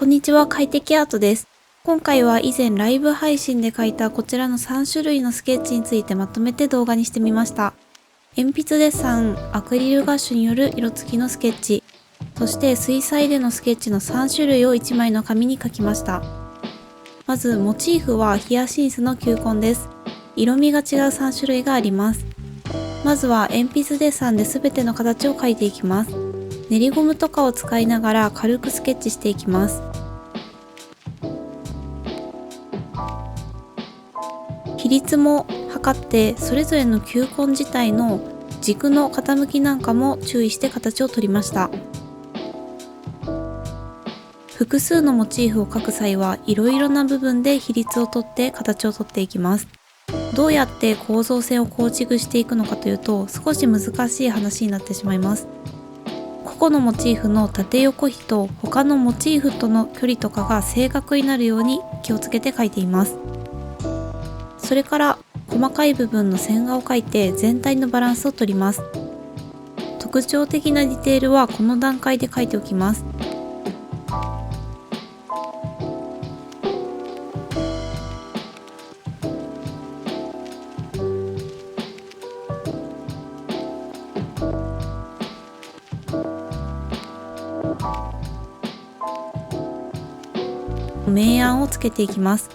こんにちは、快適アートです。今回は以前ライブ配信で描いたこちらの3種類のスケッチについてまとめて動画にしてみました。鉛筆デッサン、アクリルガッシュによる色付きのスケッチ、そして水彩でのスケッチの3種類を1枚の紙に描きました。まずモチーフはヒヤシンスの球根です。色味が違う3種類があります。まずは鉛筆デッサンで全ての形を描いていきます。練りゴムとかを使いながら軽くスケッチしていきます。比率も測ってそれぞれの球根自体の軸の傾きなんかも注意して形を取りました。複数のモチーフを描く際はいろいろな部分で比率をとって形をとっていきます。どうやって構造線を構築していくのかというと少し難しい話になってしまいます。個々のモチーフの縦横比と他のモチーフとの距離とかが正確になるように気をつけて描いています。それから細かい部分の線画を描いて全体のバランスをとります。特徴的なディテールはこの段階で描いておきます。明暗をつけていきます。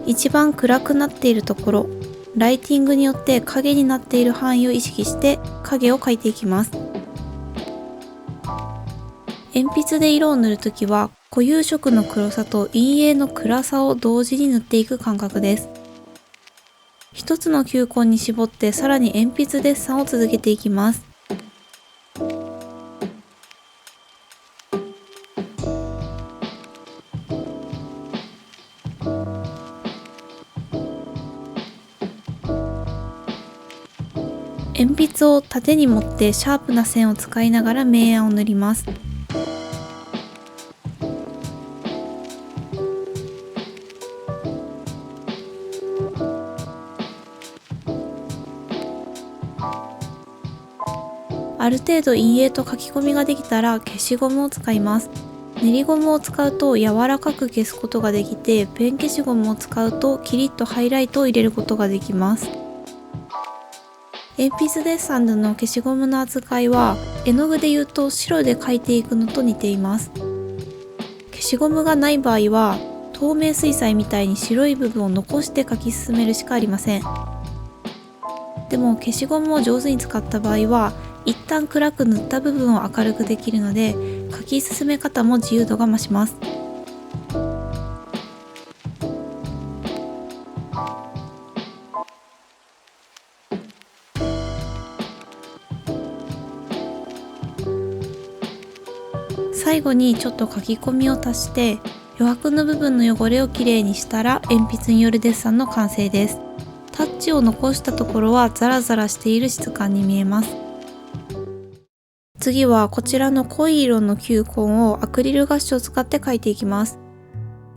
一番暗くなっているところ、ライティングによって影になっている範囲を意識して影を描いていきます。鉛筆で色を塗るときは固有色の黒さと陰影の暗さを同時に塗っていく感覚です。一つの球根に絞ってさらに鉛筆デッサンを続けていきます。鉛筆を縦に持ってシャープな線を使いながら明暗を塗ります。ある程度陰影と書き込みができたら消しゴムを使います。練りゴムを使うと柔らかく消すことができて、ペン消しゴムを使うとキリッとハイライトを入れることができます。鉛筆デッサンでの消しゴムの扱いは絵の具で言うと白で描いていくのと似ています。消しゴムがない場合は透明水彩みたいに白い部分を残して描き進めるしかありません。でも消しゴムを上手に使った場合は一旦暗く塗った部分を明るくできるので描き進め方も自由度が増します。最後にちょっと書き込みを足して余白の部分の汚れをきれいにしたら鉛筆によるデッサンの完成です。タッチを残したところはザラザラしている質感に見えます。次はこちらの濃い色の球根をアクリルガッシュを使って描いていきます。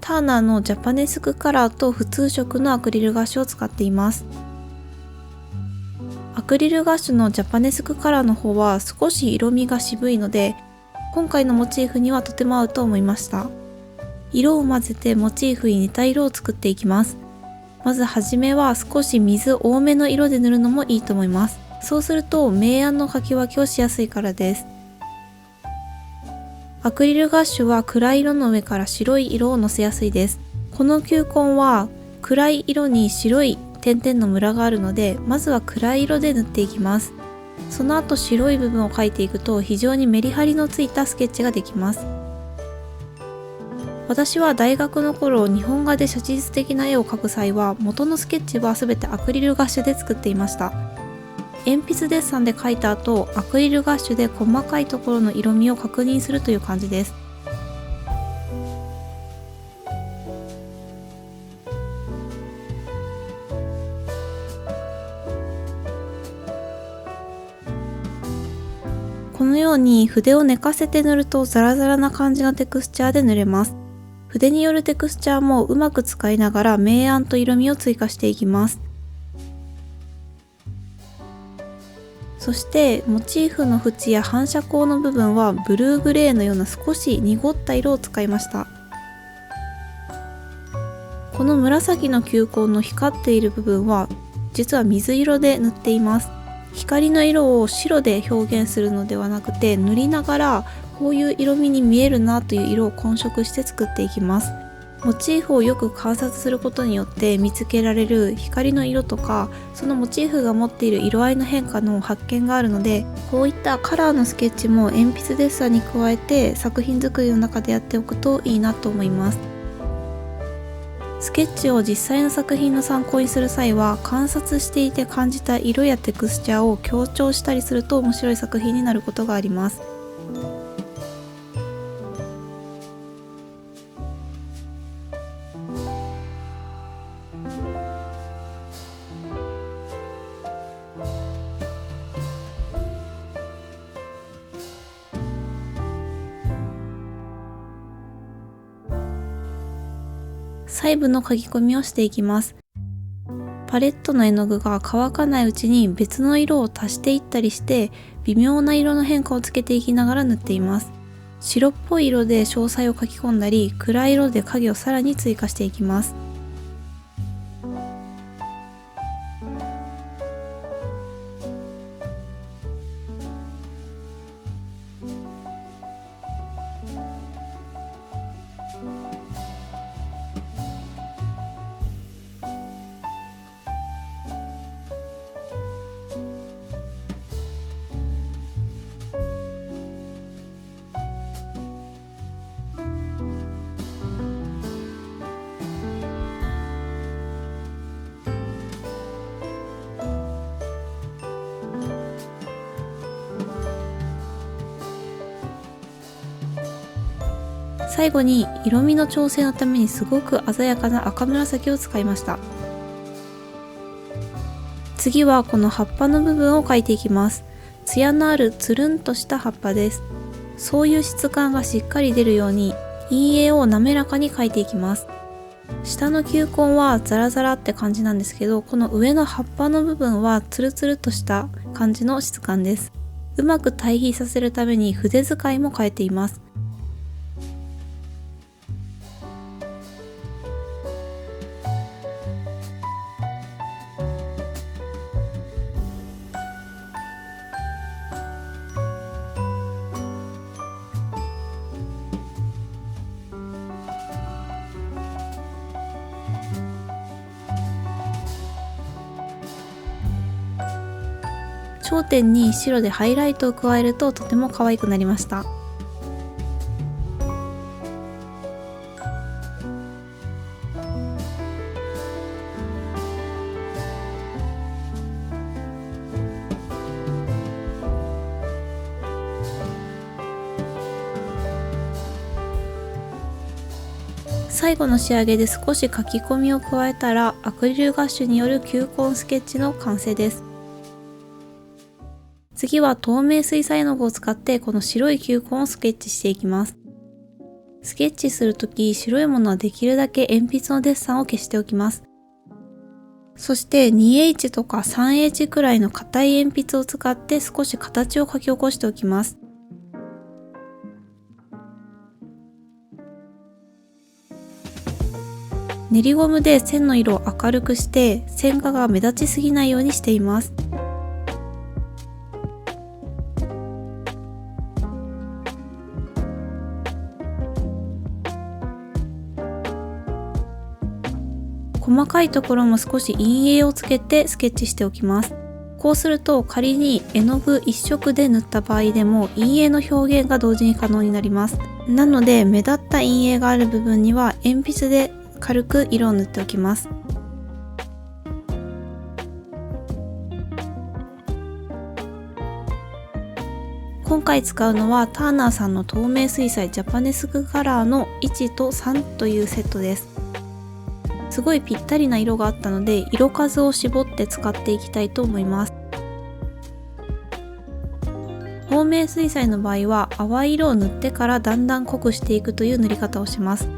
ターナーのジャパネスクカラーと普通色のアクリルガッシュを使っています。アクリルガッシュのジャパネスクカラーの方は少し色味が渋いので今回のモチーフにはとても合うと思いました。色を混ぜてモチーフに似た色を作っていきます。まずはじめは少し水多めの色で塗るのもいいと思います。そうすると明暗の描き分けをしやすいからです。アクリルガッシュは暗い色の上から白い色をのせやすいです。この球根は暗い色に白い点々のムラがあるのでまずは暗い色で塗っていきます。その後白い部分を描いていくと非常にメリハリのついたスケッチができます。私は大学の頃日本画で写実的な絵を描く際は元のスケッチは全てアクリルガッシュで作っていました。鉛筆デッサンで描いた後アクリルガッシュで細かいところの色味を確認するという感じです。このように筆を寝かせて塗るとザラザラな感じのテクスチャーで塗れます。筆によるテクスチャーもうまく使いながら明暗と色味を追加していきます。そしてモチーフの縁や反射光の部分はブルーグレーのような少し濁った色を使いました。この紫の球根の光っている部分は実は水色で塗っています。光の色を白で表現するのではなくて、塗りながらこういう色味に見えるなという色を混色して作っていきます。モチーフをよく観察することによって見つけられる光の色とか、そのモチーフが持っている色合いの変化の発見があるので、こういったカラーのスケッチも鉛筆デッサンに加えて作品作りの中でやっておくといいなと思います。スケッチを実際の作品の参考にする際は、観察していて感じた色やテクスチャーを強調したりすると面白い作品になることがあります。細部の書き込みをしていきます。パレットの絵の具が乾かないうちに別の色を足していったりして、微妙な色の変化をつけていきながら塗っています。白っぽい色で詳細を書き込んだり、暗い色で影をさらに追加していきます。最後に色味の調整のためにすごく鮮やかな赤紫を使いました。次はこの葉っぱの部分を描いていきます。ツヤのあるつるんとした葉っぱです。そういう質感がしっかり出るように陰影を滑らかに描いていきます。下の球根はザラザラって感じなんですけど、この上の葉っぱの部分はツルツルとした感じの質感です。うまく対比させるために筆使いも変えています。頂点に白でハイライトを加えるととても可愛くなりました。最後の仕上げで少し書き込みを加えたら、アクリルガッシュによる球根スケッチの完成です。次は透明水彩絵の具を使ってこの白い球根をスケッチしていきます。スケッチするとき、白いものはできるだけ鉛筆のデッサンを消しておきます。そして 2H とか 3H くらいの硬い鉛筆を使って少し形を描き起こしておきます。練りゴムで線の色を明るくして線画が目立ちすぎないようにしています。細かいところも少し陰影をつけてスケッチしておきます。こうすると仮に絵の具一色で塗った場合でも陰影の表現が同時に可能になります。なので目立った陰影がある部分には鉛筆で軽く色を塗っておきます。今回使うのはターナーさんの透明水彩ジャパネスクカラーの1と3というセットです。すごいぴったりな色があったので色数を絞って使っていきたいと思います。透明水彩の場合は淡い色を塗ってからだんだん濃くしていくという塗り方をします。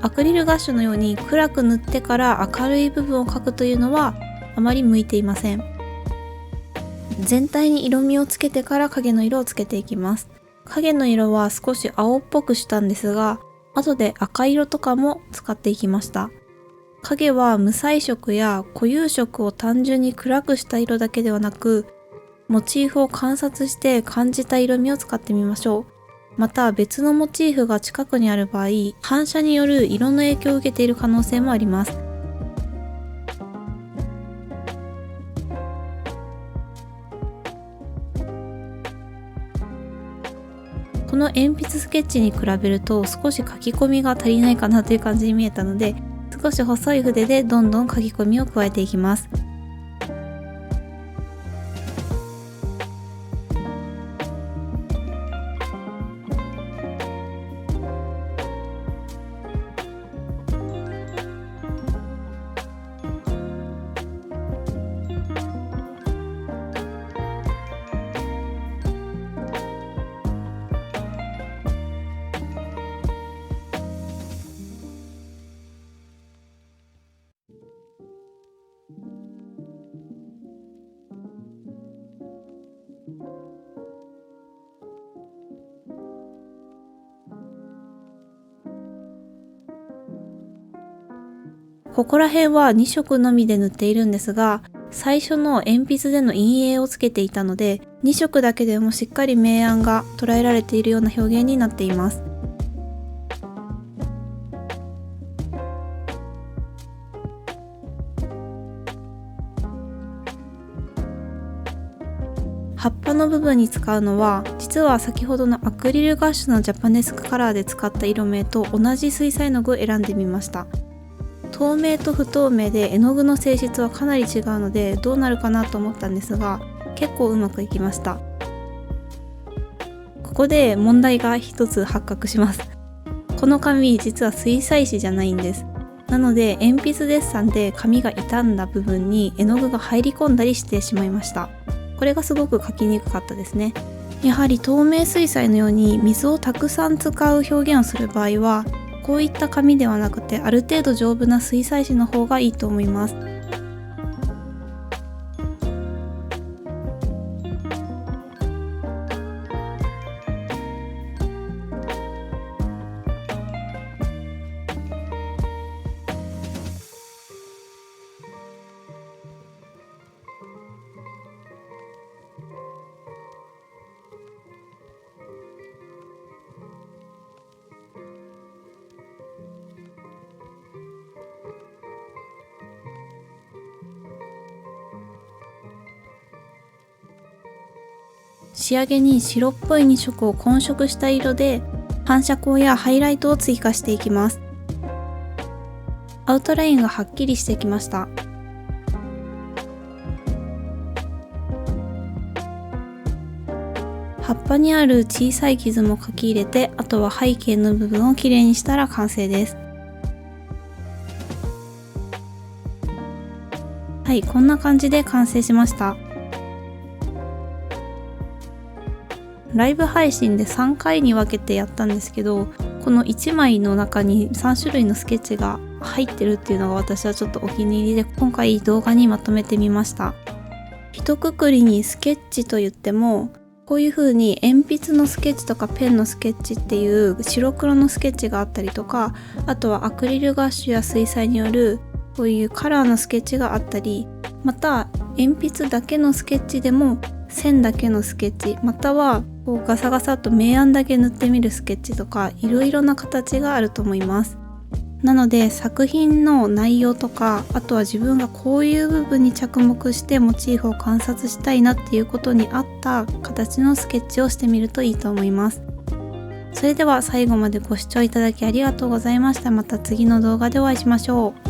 アクリルガッシュのように暗く塗ってから明るい部分を描くというのはあまり向いていません。全体に色味をつけてから影の色をつけていきます。影の色は少し青っぽくしたんですが、後で赤色とかも使っていきました。影は無彩色や固有色を単純に暗くした色だけではなく、モチーフを観察して感じた色味を使ってみましょう。また別のモチーフが近くにある場合、反射による色の影響を受けている可能性もあります。この鉛筆スケッチに比べると少し書き込みが足りないかなという感じに見えたので、少し細い筆でどんどん書き込みを加えていきます。ここら辺は2色のみで塗っているんですが、最初の鉛筆での陰影をつけていたので、2色だけでもしっかり明暗が捉えられているような表現になっています。葉っぱの部分に使うのは、実は先ほどのアクリルガッシュのジャパネスクカラーで使った色名と同じ水彩の具を選んでみました。透明と不透明で絵の具の性質はかなり違うので、どうなるかなと思ったんですが、結構うまくいきました。ここで問題が一つ発覚します。この紙実は水彩紙じゃないんです。なので鉛筆デッサンで紙が傷んだ部分に絵の具が入り込んだりしてしまいました。これがすごく描きにくかったですね。やはり透明水彩のように水をたくさん使う表現をする場合は、こういった紙ではなくてある程度丈夫な水彩紙の方がいいと思います。仕上げに白っぽい2色を混色した色で反射光やハイライトを追加していきます。アウトラインがはっきりしてきました。葉っぱにある小さい傷も描き入れて、あとは背景の部分をきれいにしたら完成です。はい、こんな感じで完成しました。ライブ配信で3回に分けてやったんですけど、この1枚の中に3種類のスケッチが入ってるっていうのが私はちょっとお気に入りで、今回動画にまとめてみました。一括りにスケッチと言っても、こういう風に鉛筆のスケッチとかペンのスケッチっていう白黒のスケッチがあったりとか、あとはアクリルガッシュや水彩によるこういうカラーのスケッチがあったり、また鉛筆だけのスケッチでも線だけのスケッチ、またはこうガサガサっと明暗だけ塗ってみるスケッチとか、いろいろな形があると思います。なので作品の内容とか、あとは自分がこういう部分に着目してモチーフを観察したいなっていうことに合った形のスケッチをしてみるといいと思います。それでは最後までご視聴いただきありがとうございました。また次の動画でお会いしましょう。